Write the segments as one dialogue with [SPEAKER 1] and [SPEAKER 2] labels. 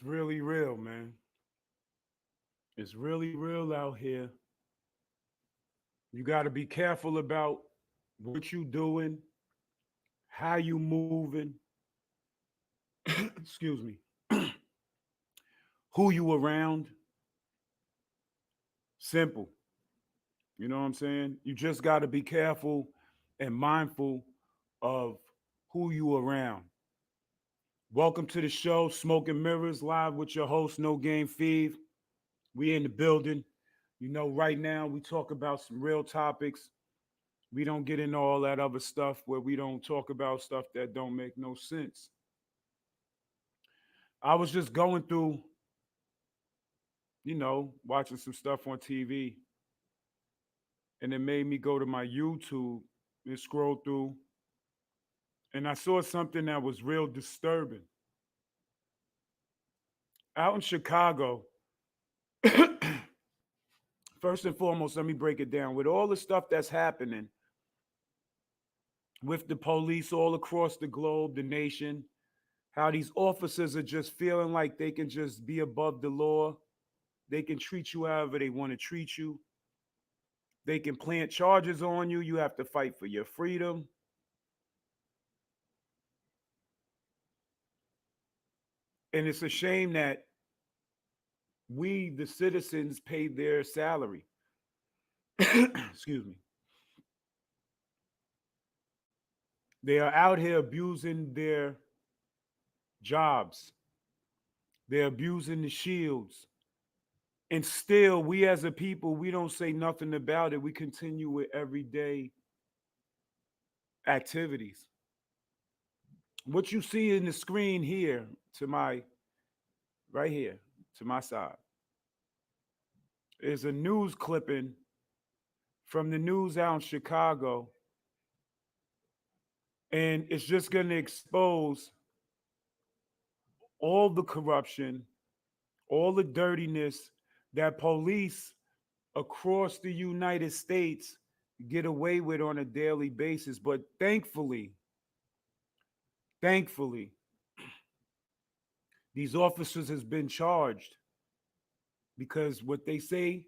[SPEAKER 1] It's really real, man. It's really real out here. You got to be careful about what you doing, how you moving, excuse me, who you around. Simple. You know what I'm saying? You just got to be careful and mindful of who you around. Welcome to the show, Smoke and Mirrors, live with your host, No Game Feeve. We in the building. You know, right now we talk about some real topics. We don't get into all that other stuff where we don't talk about stuff that don't make no sense. I was just going through, watching some stuff on TV, and it made me go to my YouTube and scroll through, and I saw something that was real disturbing. Out in Chicago, first and foremost, let me break it down. With all the stuff that's happening with the police all across the globe, the nation, how these officers are just feeling like they can just be above the law. They can treat you however they want to treat you. They can plant charges on you. You have to fight for your freedom. And it's a shame that we, the citizens, pay their salary. Excuse me. They are out here abusing their jobs. They're abusing the shields. And still, we as a people, we don't say nothing about it. We continue with everyday activities. What you see in the screen here, right here, to my side, is a news clipping from the news out in Chicago. And it's just going to expose all the corruption, all the dirtiness that police across the United States get away with on a daily basis. But thankfully, these officers has been charged, because what they say,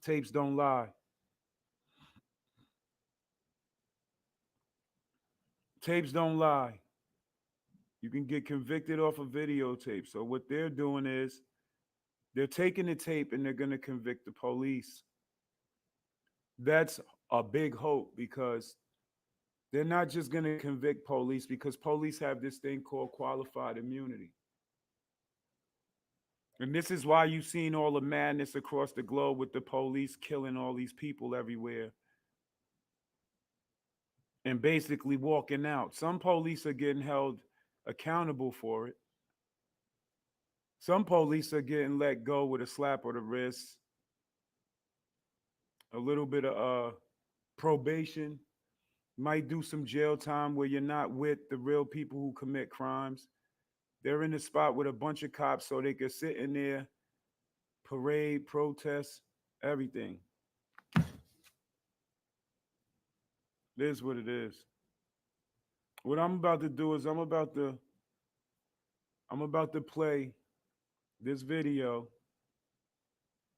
[SPEAKER 1] tapes don't lie. Tapes don't lie. You can get convicted off of videotape. So what they're doing is they're taking the tape and they're going to convict the police. That's a big hope, because they're not just going to convict police, because police have this thing called qualified immunity. And this is why you've seen all the madness across the globe with the police killing all these people everywhere and basically walking out. Some police are getting held accountable for it. Some police are getting let go with a slap of the wrist, a little bit of probation, might do some jail time where you're not with the real people who commit crimes. They're in the spot with a bunch of cops so they can sit in there, parade, protest, everything. It is what it is. What I'm about to do is I'm about to play this video,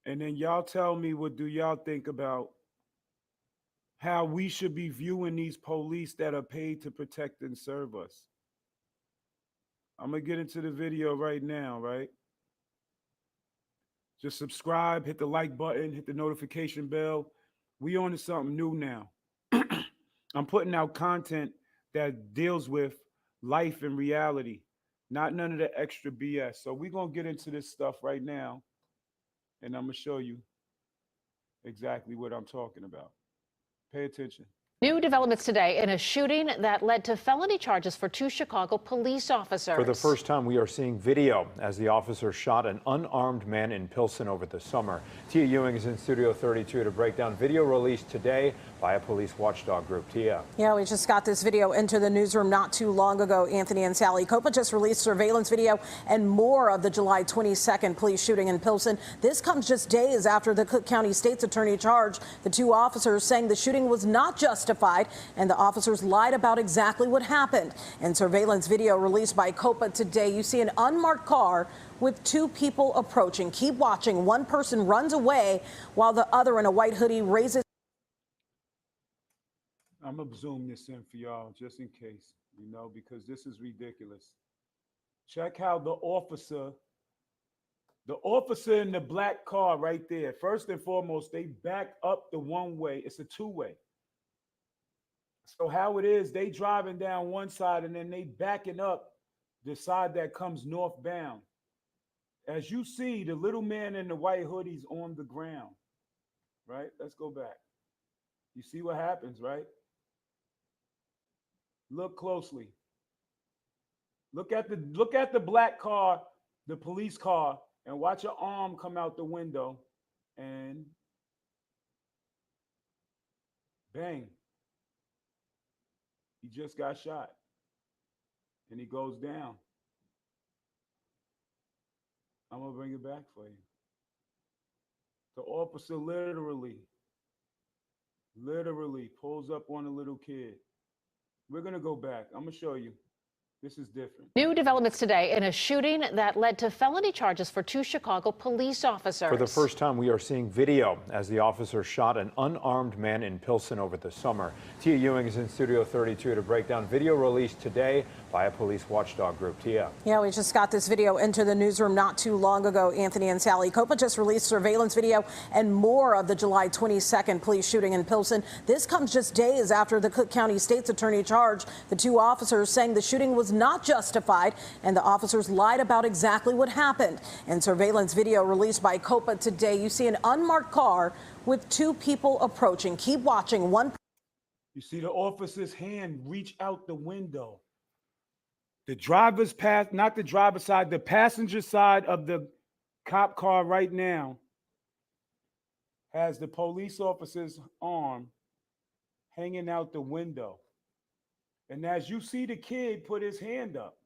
[SPEAKER 1] and then y'all tell me, what do y'all think about how we should be viewing these police that are paid to protect and serve us? I'm going to get into the video right now, right? Just subscribe, hit the like button, hit the notification bell. We on to something new now. I'm putting out content that deals with life and reality, not none of the extra BS. So we're going to get into this stuff right now, and I'm going to show you exactly what I'm talking about. Pay attention.
[SPEAKER 2] New developments today in a shooting that led to felony charges for 2 Chicago police officers.
[SPEAKER 3] For the first time, we are seeing video as the officer shot an unarmed man in Pilsen over the summer. Tia Ewing is in Studio 32 to break down video released today by a police watchdog group. Tia.
[SPEAKER 4] Yeah, we just got this video into the newsroom not too long ago. Anthony and Sally Copa just released surveillance video and more of the July 22nd police shooting in Pilsen. This comes just days after the Cook County State's attorney charged the 2 officers, saying the shooting was not just justified, and the officers lied about exactly what happened. In surveillance video released by COPA today, you see an unmarked car with two people approaching. Keep watching. One person runs away while the other in a white hoodie raises.
[SPEAKER 1] I'm going to zoom this in for y'all just in case, because this is ridiculous. Check how the officer in the black car right there, first and foremost, they back up the one way. It's a two-way. So how it is, they driving down one side and then they backing up the side that comes northbound. As you see, the little man in the white hoodie's on the ground, right? Let's go back. You see what happens, right? Look closely. Look at the black car, the police car, and watch your arm come out the window, and bang. He just got shot, and he goes down. I'm gonna bring it back for you. The officer literally pulls up on a little kid. We're gonna go back. I'm gonna show you. This is different.
[SPEAKER 2] New developments today in a shooting that led to felony charges for two Chicago police officers.
[SPEAKER 3] For the first time, we are seeing video as the officer shot an unarmed man in Pilsen over the summer. Tia Ewing is in Studio 32 to break down video released today by a police watchdog group. Tia.
[SPEAKER 4] Yeah, we just got this video into the newsroom not too long ago. Anthony and Sally Copa just released surveillance video and more of the July 22nd police shooting in Pilsen. This comes just days after the Cook County State's attorney charged the two officers, saying the shooting was not justified, and the officers lied about exactly what happened. In surveillance video released by COPA today, you see an unmarked car with two people approaching. Keep watching.
[SPEAKER 1] You see the officer's hand reach out the window. The driver's path, not the driver's side, the passenger side of the cop car right now has the police officer's arm hanging out the window. And as you see the kid put his hand up,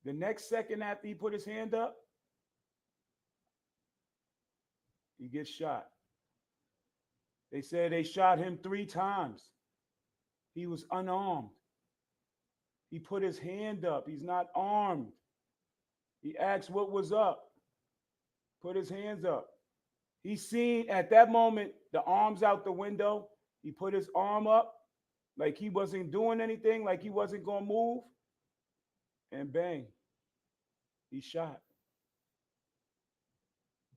[SPEAKER 1] the next second after he put his hand up, he gets shot. They said they shot him 3 times. He was unarmed. He put his hand up. He's not armed. He asked what was up. Put his hands up. He seen at that moment the arms out the window. He put his arm up like he wasn't doing anything, like he wasn't going to move. And bang, he shot.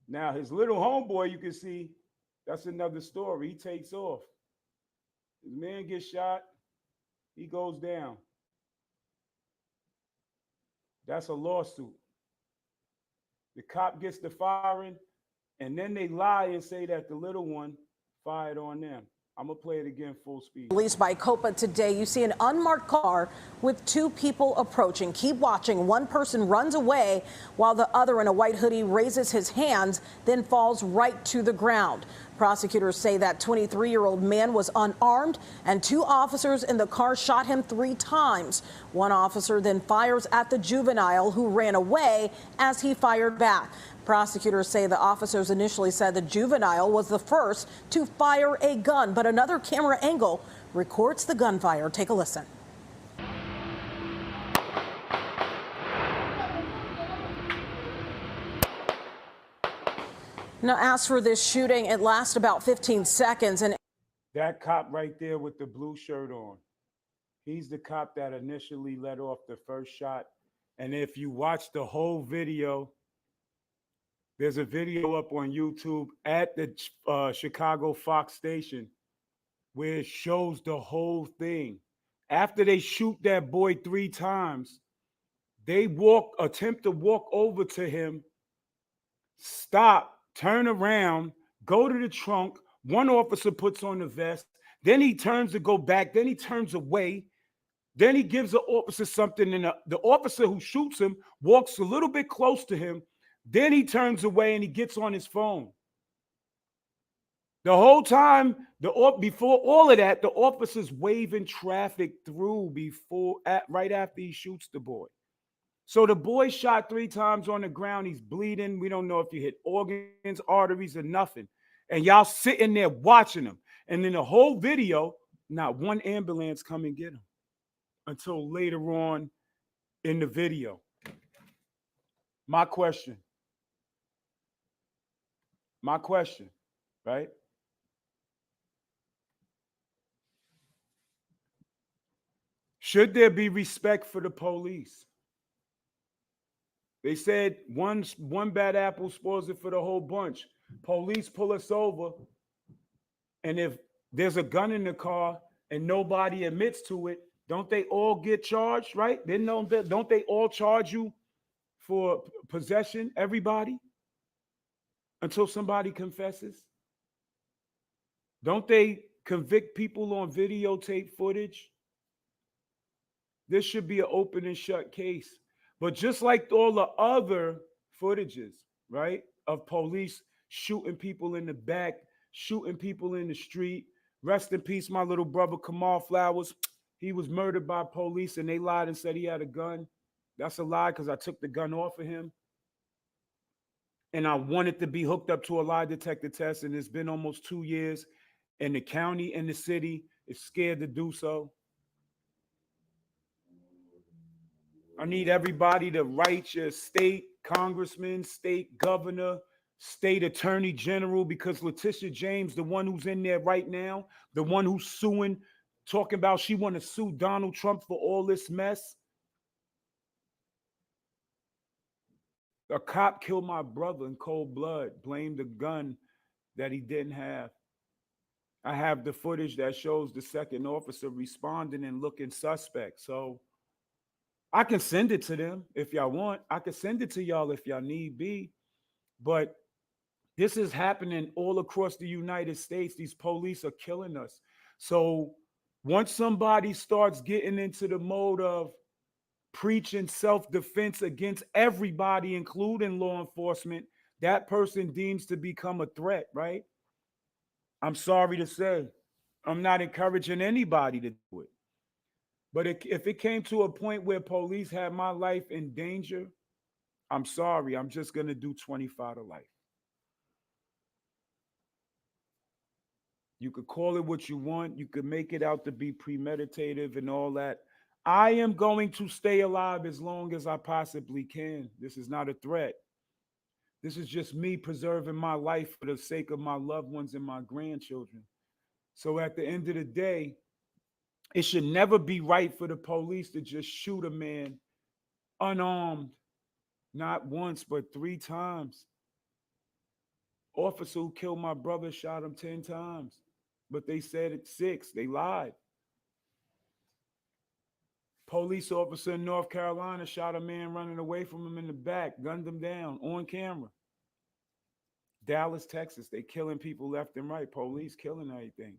[SPEAKER 1] Now, his little homeboy, you can see, that's another story. He takes off. His man gets shot. He goes down. That's a lawsuit. The cop gets to firing, and then they lie and say that the little one fired on them. I'm going to play it again full speed.
[SPEAKER 4] Released by COPA today, you see an unmarked car with two people approaching. Keep watching. One person runs away while the other in a white hoodie raises his hands, then falls right to the ground. Prosecutors say that 23-year-old man was unarmed, and two officers in the car shot him 3 times. One officer then fires at the juvenile, who ran away as he fired back. Prosecutors say the officers initially said the juvenile was the first to fire a gun, but another camera angle records the gunfire. Take a listen. Now, as for this shooting, it lasts about 15 seconds. And
[SPEAKER 1] that cop right there with the blue shirt on, he's the cop that initially let off the first shot. And if you watch the whole video, there's a video up on YouTube at the Chicago Fox station where it shows the whole thing. After they shoot that boy 3 times, they attempt to walk over to him, stop, turn around, go to the trunk. One officer puts on the vest. Then he turns to go back. Then he turns away. Then he gives the officer something, and the officer who shoots him walks a little bit close to him. Then he turns away and he gets on his phone. The whole time, before all of that, the officer's waving traffic through right after he shoots the boy. So the boy shot 3 times on the ground. He's bleeding. We don't know if he hit organs, arteries, or nothing. And y'all sitting there watching him. And in the whole video, not one ambulance come and get him until later on in the video. My question, right? Should there be respect for the police? They said one bad apple spoils it for the whole bunch. Police pull us over, and if there's a gun in the car and nobody admits to it, don't they all get charged, right? Don't they all charge you for possession, everybody, until somebody confesses? Don't they convict people on videotape footage? This should be an open and shut case. But just like all the other footages, right, of police shooting people in the back, shooting people in the street. Rest in peace, my little brother Kamal Flowers. He was murdered by police and they lied and said he had a gun. That's a lie because I took the gun off of him. And I wanted to be hooked up to a lie detector test, and it's been almost 2 years, and the county and the city is scared to do so. I need everybody to write your state congressman, state governor, state attorney general, because Letitia James, the one who's in there right now, the one who's suing, talking about she want to sue Donald Trump for all this mess. A cop killed my brother in cold blood, blamed a gun that he didn't have. I have the footage that shows the second officer responding and looking suspect. So I can send it to them if y'all want. I can send it to y'all if y'all need be. But this is happening all across the United States. These police are killing us. So once somebody starts getting into the mode of preaching self-defense against everybody, including law enforcement, that person deems to become a threat, right? I'm sorry to say, I'm not encouraging anybody to do it. But if it came to a point where police had my life in danger, I'm sorry, I'm just going to do 25 to life. You could call it what you want. You could make it out to be premeditative and all that. I am going to stay alive as long as I possibly can. This is not a threat. This is just me preserving my life for the sake of my loved ones and my grandchildren. So at the end of the day, it should never be right for the police to just shoot a man unarmed, not once, but 3 times. Officer who killed my brother shot him 10 times, but they said it's 6. They lied. Police officer in North Carolina shot a man running away from him in the back, gunned him down on camera. Dallas, Texas, they killing people left and right. Police killing everything.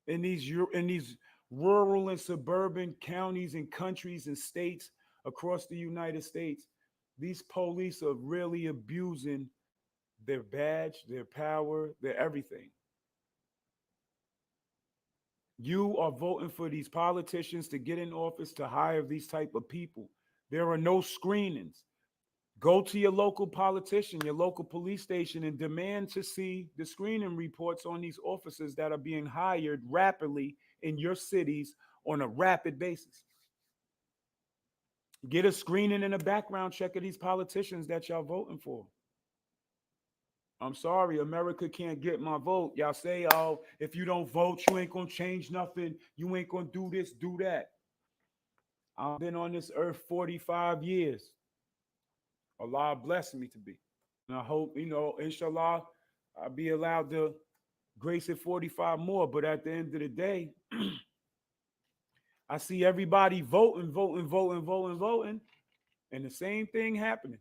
[SPEAKER 1] In these rural and suburban counties and countries and states across the United States, these police are really abusing their badge, their power, their everything. You are voting for these politicians to get in office to hire these type of people. There are no screenings. Go to your local politician, your local police station, and demand to see the screening reports on these officers that are being hired rapidly in your cities on a rapid basis. Get a screening and a background check of these politicians that y'all voting for. I'm sorry, America can't get my vote. Y'all say, oh, if you don't vote, you ain't gonna change nothing. You ain't gonna do this, do that. I've been on this earth 45 years. Allah blessed me to be. And I hope, inshallah, I'll be allowed to grace it 45 more. But at the end of the day, I see everybody voting, and the same thing happening.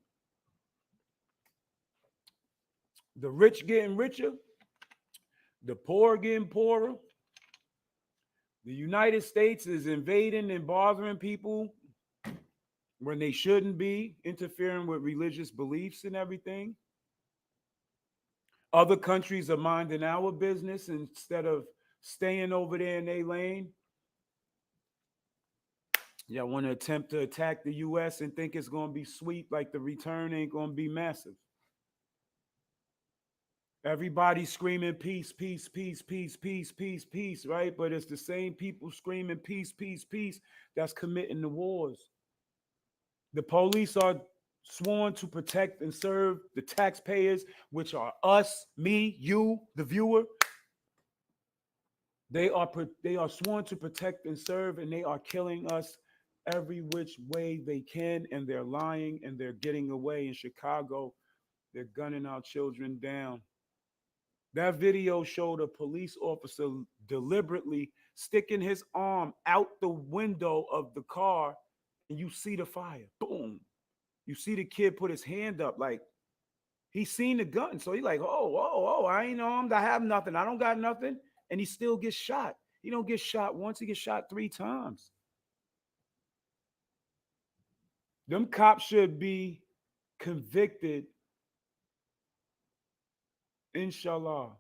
[SPEAKER 1] The rich getting richer, the poor getting poorer. The United States is invading and bothering people when they shouldn't be, interfering with religious beliefs and everything. Other countries are minding our business instead of staying over there in their lane. Y'all want to attempt to attack the U.S. and think it's going to be sweet, like the return ain't going to be massive. Everybody's screaming peace, peace, peace, peace, peace, peace, peace, right? But it's the same people screaming peace, peace, peace that's committing the wars. The police are sworn to protect and serve the taxpayers, which are us, me, you, the viewer. They are sworn to protect and serve, and they are killing us every which way they can, and they're lying and they're getting away. In Chicago, they're gunning our children down. That video showed a police officer deliberately sticking his arm out the window of the car, and you see the fire. Boom. You see the kid put his hand up like he seen the gun. So he's like, oh, I ain't armed. I have nothing. I don't got nothing. And he still gets shot. He don't get shot once, he gets shot 3 times. Them cops should be convicted, inshallah.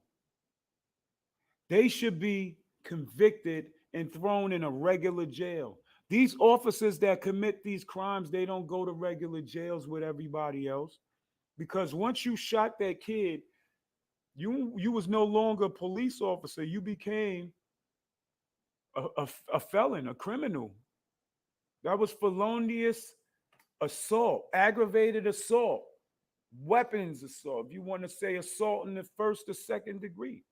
[SPEAKER 1] They should be convicted and thrown in a regular jail. These officers that commit these crimes, they don't go to regular jails with everybody else. Because once you shot that kid, you was no longer a police officer. You became a felon, a criminal. That was felonious assault, aggravated assault, weapons assault. If you want to say assault in the first or second degree.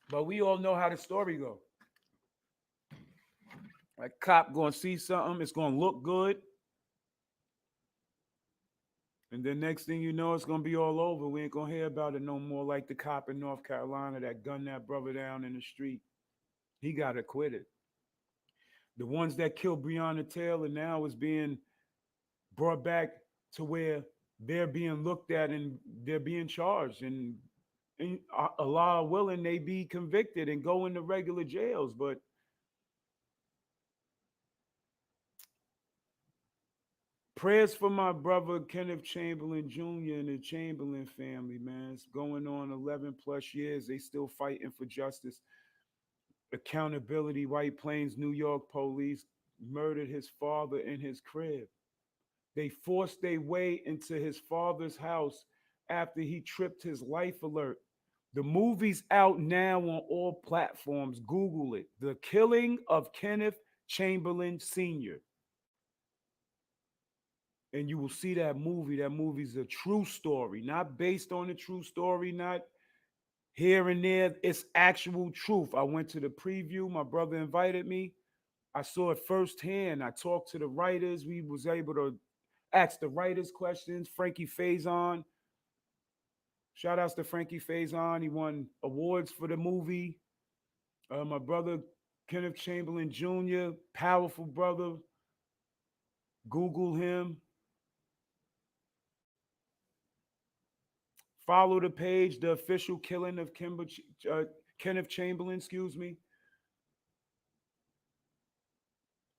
[SPEAKER 1] But we all know how the story goes. A cop gonna see something, it's gonna look good. And then next thing you know, it's gonna be all over. We ain't gonna hear about it no more, like the cop in North Carolina that gunned that brother down in the street. He got acquitted. The ones that killed Breonna Taylor now is being brought back to where they're being looked at and they're being charged. And Allah willing, they be convicted and go into regular jails. But prayers for my brother Kenneth Chamberlain Jr. and the Chamberlain family, man. It's going on 11 plus years. They still fighting for justice. Accountability. White Plains, New York police murdered his father in his crib. They forced their way into his father's house after he tripped his life alert. The movie's out now on all platforms. Google it. The Killing of Kenneth Chamberlain Sr. And you will see that movie. That movie's a true story, not based on a true story, not here and there. It's actual truth. I went to the preview. My brother invited me. I saw it firsthand. I talked to the writers. We was able to ask the writers questions. Frankie Faison. Shout outs to Frankie Faison. He won awards for the movie. My brother Kenneth Chamberlain Jr., powerful brother. Google him. Follow the page, The Official Killing of Kenneth Chamberlain, excuse me.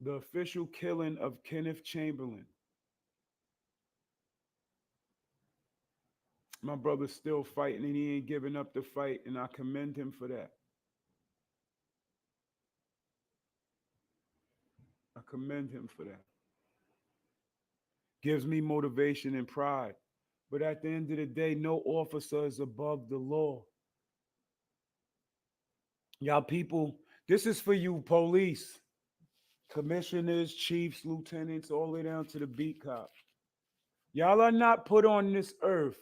[SPEAKER 1] The Official Killing of Kenneth Chamberlain. My brother's still fighting and he ain't giving up the fight, and I commend him for that. I commend him for that. Gives me motivation and pride. But at the end of the day, no officer is above the law. Y'all people, this is for you police, commissioners, chiefs, lieutenants, all the way down to the beat cop. Y'all are not put on this earth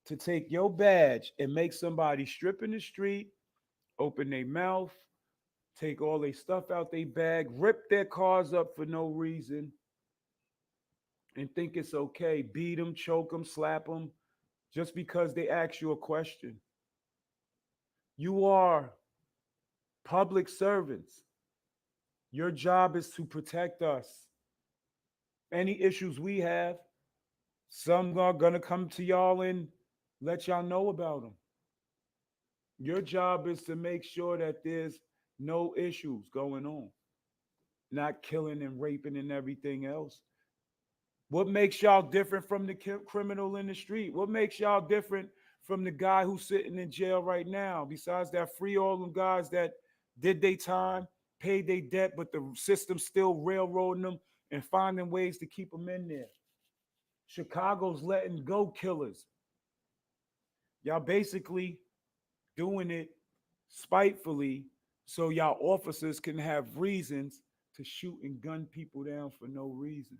[SPEAKER 1] to take your badge and make somebody strip in the street, open their mouth, take all their stuff out their bag, rip their cars up for no reason, and think it's okay. Beat them, choke them, slap them, just because they ask you a question. You are public servants. Your job is to protect us. Any issues we have, some are going to come to y'all and let y'all know about them. Your job is to make sure that there's no issues going on, not killing and raping and everything else. What makes y'all different from the criminal in the street? What makes y'all different from the guy who's sitting in jail right now? Besides that, free all them guys that did their time, paid their debt, but the system's still railroading them and finding ways to keep them in there. Chicago's letting go killers. Y'all basically doing it spitefully so y'all officers can have reasons to shoot and gun people down for no reason.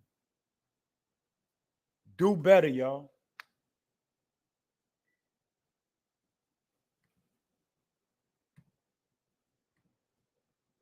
[SPEAKER 1] Do better, y'all.